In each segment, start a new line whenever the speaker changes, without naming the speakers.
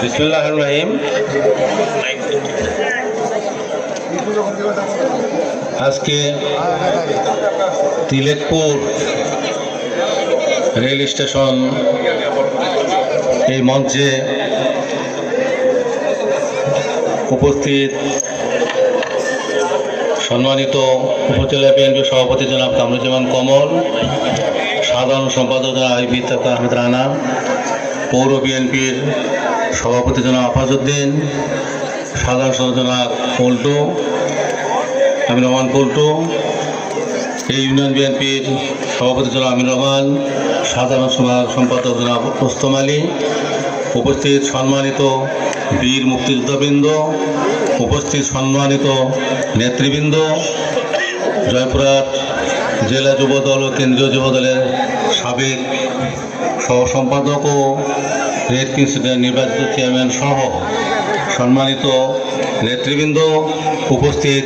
বিসমিল্লাহির রহিম। আজকে Tilekpur rail station এই মঞ্চে উপস্থিত সম্মানিত উপজেলা বিএনপি সভাপতি জনাব কামরুজ্জামান কমল, সাধারণ সম্পাদক জনাব আহমেদ রানা, পৌর বিএনপির সভাপতি জনাব আফাজউদ্দিন, সাধারণ সম্পাদক জনাব পল্টু আমির রহমান পল্টু, এই ইউনিয়ন বিএনপির সভাপতি জনাব আমির রহমান, সাধারণ সম্পাদক জনাব রুস্তম আলী, উপস্থিত সম্মানিত বীর মুক্তিযোদ্ধাবৃন্দ, উপস্থিত সম্মানিত নেতৃবৃন্দ, জয়পুরহাট জেলা যুবদল ও কেন্দ্রীয় যুবদলের সাবেক সহ সম্পাদক ও রেড কিংসের নির্বাচিত চেয়ারম্যান সহ সম্মানিত নেতৃবৃন্দ, উপস্থিত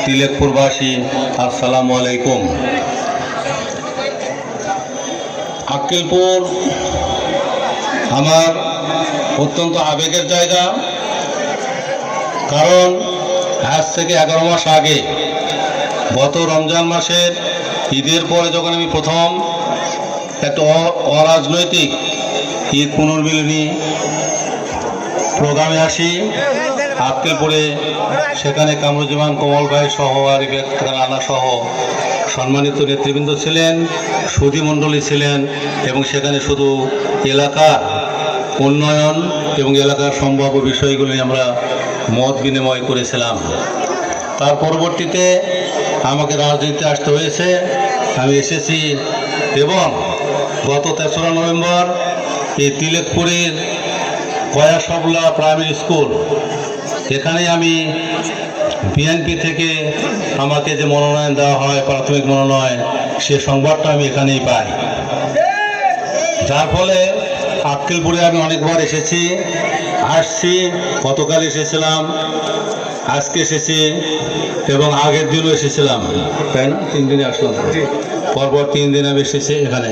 তিলেকপুরবাসী, আসসালামু আলাইকুম। আক্কেলপুর আমার অত্যন্ত আবেগের জায়গা, কারণ আজ থেকে 11 মাস আগে গত রমজান মাসের ঈদের পরে যখন আমি প্রথম একটা অরাজনৈতিক ঈদ পুনর্মিলনী প্রোগ্রামে আসি আক্কেলপুরে, সেখানে কামরুজ্জামান কমল ভাই সহ আরিফ রানা সহ সম্মানিত নেতৃবৃন্দ ছিলেন, সুধীমণ্ডলী ছিলেন, এবং সেখানে শুধু এলাকার উন্নয়ন এবং এলাকার সম্ভাব্য বিষয়গুলি আমরা মত বিনিময় করেছিলাম। তার পরবর্তীতে আমাকে রাজনীতিতে আসতে হয়েছে, আমি এসেছি এবং গত 3রা নভেম্বর এই তিলেকপুরের কয়াসবলা প্রাইমারি স্কুল, এখানে আমি বিএনপি থেকে আমাকে যে মনোনয়ন দেওয়া হয়, প্রাথমিক মনোনয়ন, সে সংবাদটা আমি এখানেই পাই। যার ফলে আক্কেলপুরে আমি অনেকবার আসছি, গতকাল এসেছিলাম, আজকে এসেছি এবং আগের দিনও এসেছিলাম, তাই না? 3 দিনে আসলাম, পরপর 3 দিন আমি এসেছি এখানে।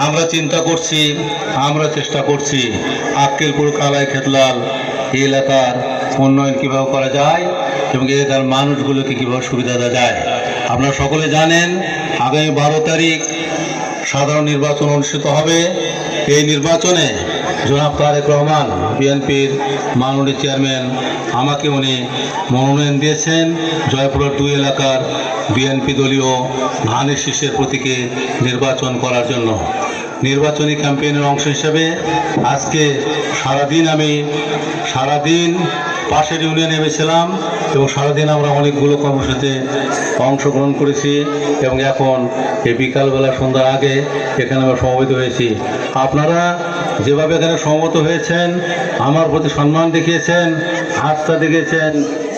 আমরা চিন্তা করছি, আমরা চেষ্টা করছি আক্কেলপুর কালাই খেতলাল এই এলাকার উন্নয়ন কীভাবে করা যায় এবং এলাকার মানুষগুলোকে কীভাবে সুবিধা দেওয়া যায়। আপনারা সকলে জানেন আগামী 12 তারিখ সাধারণ নির্বাচন অনুষ্ঠিত হবে। এই নির্বাচনে জনাব তারেক রহমান বিএনপির মাননীয় চেয়ারম্যান, আমাকে উনি মনোনয়ন দিয়েছেন জয়পুরহাট 2 এলাকার বিএনপি দলীয় ধানের শীষের প্রতীকে নির্বাচন করার জন্য। নির্বাচনী ক্যাম্পেইনের অংশ হিসেবে আজকে সারাদিন পাশের ইউনিয়নে নেমেছিলাম এবং সারাদিন আমরা অনেকগুলো কর্মসূচিতে অংশগ্রহণ করেছি এবং এখন এই বিকালবেলা সন্ধ্যার আগে এখানে আমরা সমবেত হয়েছি। আপনারা যেভাবে এখানে সমবেত হয়েছেন, আমার প্রতি সম্মান দেখিয়েছেন, আস্থা দেখিয়েছেন,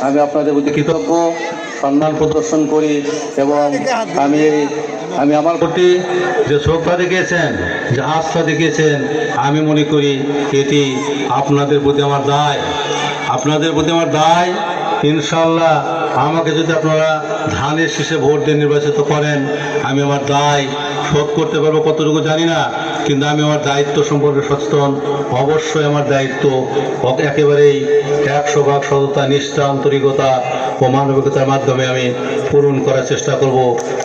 আমি আপনাদের প্রতি কৃতজ্ঞ, সম্মান প্রদর্শন করি এবং আমি আমার প্রতি যে শ্রদ্ধা দেখিয়েছেন, যে আস্থা দেখিয়েছেন, আমি মনে করি এটি আপনাদের প্রতি আমার দায়। ইনশাল্লাহ আমাকে যদি আপনারা ধানের শীষে ভোট দিয়ে নির্বাচিত করেন, আমি আমার দায় শোধ করতে পারবো কতটুকু জানি না, কিন্তু আমি আমার দায়িত্ব সম্পর্কে সচেতন। অবশ্যই আমার দায়িত্ব একেবারেই 100% সততা, নিষ্ঠা, আন্তরিকতা ও মানবিকতার মাধ্যমে আমি পূরণ করার চেষ্টা করব,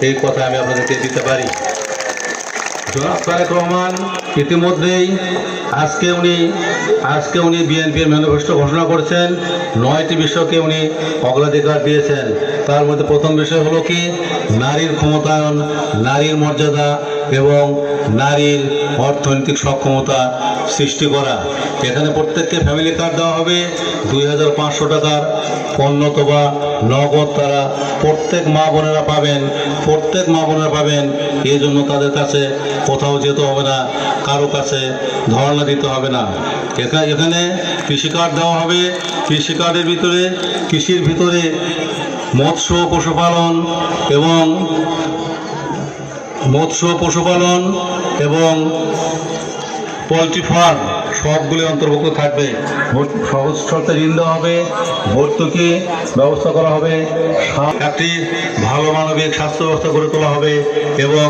এই কথা আমি আপনাদেরকে দিতে পারি। জনাব তারেক রহমান ইতিমধ্যেই আজকে উনি বিএনপির ম্যানিফেস্টো ঘোষণা করেছেন। 9টি বিষয়কে উনি অগ্রাধিকার দিয়েছেন। তার মধ্যে প্রথম বিষয় হলো কি, নারীর ক্ষমতায়ন, নারীর মর্যাদা এবং নারীর অর্থনৈতিক সক্ষমতা সৃষ্টি করা। এখানে প্রত্যেককে ফ্যামিলি কার্ড দেওয়া হবে, 2500 টাকার উন্নত বা নগদ তারা প্রত্যেক মা বোনেরা পাবেন। এই জন্য তাদের কাছে কোথাও যেতে হবে না, কারো কাছে ধর্ণা দিতে হবে না। এখানে কৃষি কার্ড দেওয়া হবে। কৃষির ভিতরে মৎস্য পশুপালন এবং পোলট্রি ফার্ম সবগুলি অন্তর্ভুক্ত থাকবে। সহজ শর্তে ঋণ দেওয়া হবে, ভর্তুকি ব্যবস্থা করা হবে, একটি ভালো মানবিক স্বাস্থ্য ব্যবস্থা গড়ে তোলা হবে এবং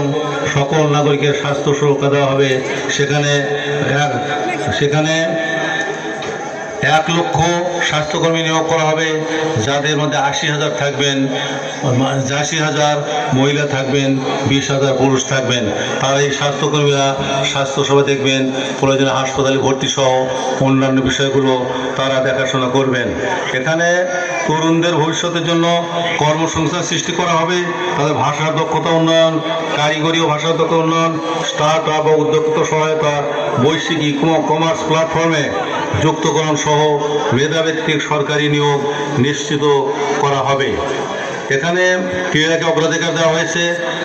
সকল নাগরিকের স্বাস্থ্য সুরক্ষা দেওয়া হবে। সেখানে 1 লক্ষ স্বাস্থ্যকর্মী নিয়োগ করা হবে, যাদের মধ্যে 80,000 থাকবেন, 80,000 মহিলা থাকবেন, 20,000 পুরুষ থাকবেন। তারা এই স্বাস্থ্যকর্মীরা স্বাস্থ্যসেবা দেখবেন, প্রয়োজনে হাসপাতালে ভর্তি সহ অন্যান্য বিষয়গুলো তারা দেখাশোনা করবেন। এখানে তরুণদের ভবিষ্যতের জন্য কর্মসংস্থান সৃষ্টি করা হবে, তাদের ভাষার দক্ষতা উন্নয়ন, কারিগরি ও ভাষার দক্ষতা উন্নয়ন, স্টার্ট আপ ও উদ্যোক্তা সহায়তা, বৈশ্বিক কমার্স প্ল্যাটফর্মে যুক্তকরণ সহ মেধাভিত্তিক সরকারি নিয়োগ নিশ্চিত করা হবে। এখানে ক্রীড়াকে অগ্রাধিকার দেওয়া হয়েছে।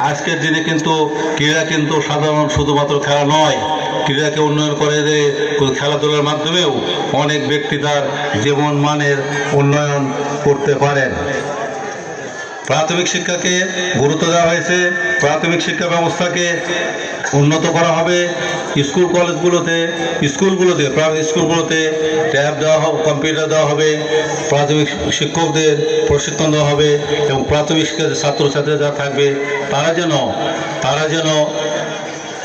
আজকের দিনে কিন্তু ক্রীড়া কিন্তু সাধারণ শুধুমাত্র খেলা নয়, ক্রীড়াকে উন্নয়ন করে যে খেলাধুলার মাধ্যমেও অনেক ব্যক্তি তার জীবন মানের উন্নয়ন করতে পারেন। প্রাথমিক শিক্ষাকে গুরুত্ব দেওয়া হয়েছে, প্রাথমিক শিক্ষা ব্যবস্থাকে উন্নত করা হবে। প্রাইমারি স্কুলগুলোতে ট্যাব দেওয়া হবে, কম্পিউটার দেওয়া হবে, প্রাথমিক শিক্ষকদের প্রশিক্ষণ দেওয়া হবে এবং প্রাথমিক শিক্ষার ছাত্রছাত্রীরা যারা থাকবে তারা যেন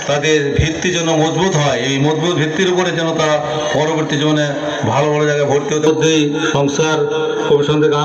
তাদের ভিত্তি যেন মজবুত হয়, এই মজবুত ভিত্তির উপরে যেন তারা পরবর্তী জীবনে ভালো ভালো জায়গায় ভর্তি হতে। সংস্কার কমিশন থেকে